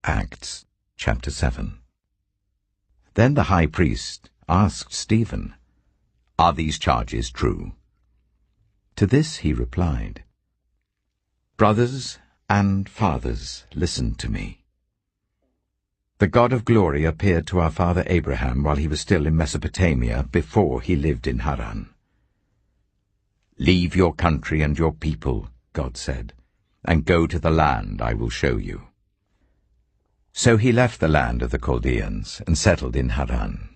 Acts chapter 7. Then the high priest asked Stephen, "Are these charges true?" To this he replied, "Brothers and fathers, listen to me. The God of glory appeared to our father Abraham while he was still in Mesopotamia, before he lived in Haran. 'Leave your country and your people,' God said, 'and go to the land I will show you.' So he left the land of the Chaldeans and settled in Haran.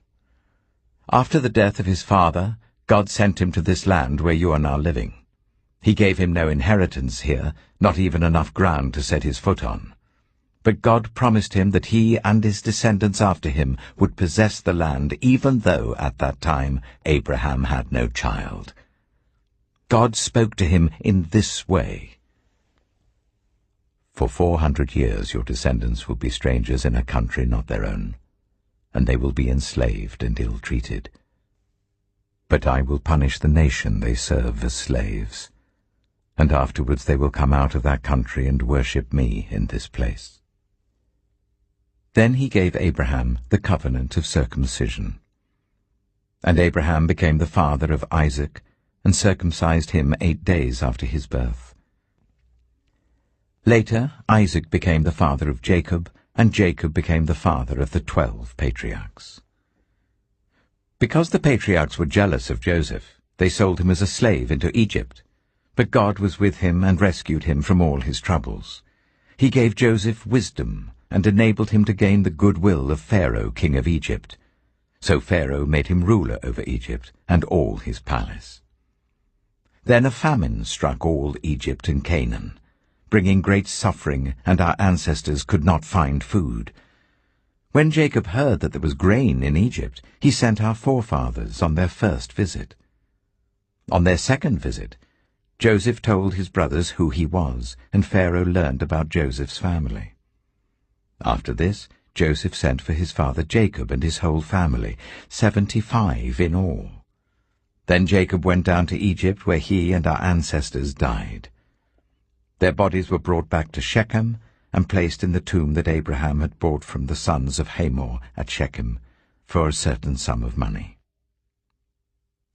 After the death of his father, God sent him to this land where you are now living. He gave him no inheritance here, not even enough ground to set his foot on. But God promised him that he and his descendants after him would possess the land, even though at that time Abraham had no child. God spoke to him in this way: 'For 400 years your descendants will be strangers in a country not their own, and they will be enslaved and ill-treated. But I will punish the nation they serve as slaves, and afterwards they will come out of that country and worship me in this place.' Then he gave Abraham the covenant of circumcision. And Abraham became the father of Isaac, and circumcised him 8 days after his birth. Later Isaac became the father of Jacob, and Jacob became the father of the 12 patriarchs. Because the patriarchs were jealous of Joseph, they sold him as a slave into Egypt. But God was with him and rescued him from all his troubles. He gave Joseph wisdom and enabled him to gain the goodwill of Pharaoh, king of Egypt. So Pharaoh made him ruler over Egypt and all his palace. Then a famine struck all Egypt and Canaan, bringing great suffering, and our ancestors could not find food. When Jacob heard that there was grain in Egypt, he sent our forefathers on their first visit. On their second visit, Joseph told his brothers who he was, and Pharaoh learned about Joseph's family. After this, Joseph sent for his father Jacob and his whole family, 75 in all. Then Jacob went down to Egypt, where he and our ancestors died. Their bodies were brought back to Shechem and placed in the tomb that Abraham had bought from the sons of Hamor at Shechem for a certain sum of money.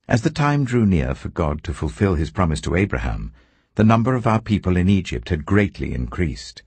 As the time drew near for God to fulfill his promise to Abraham, the number of our people in Egypt had greatly increased.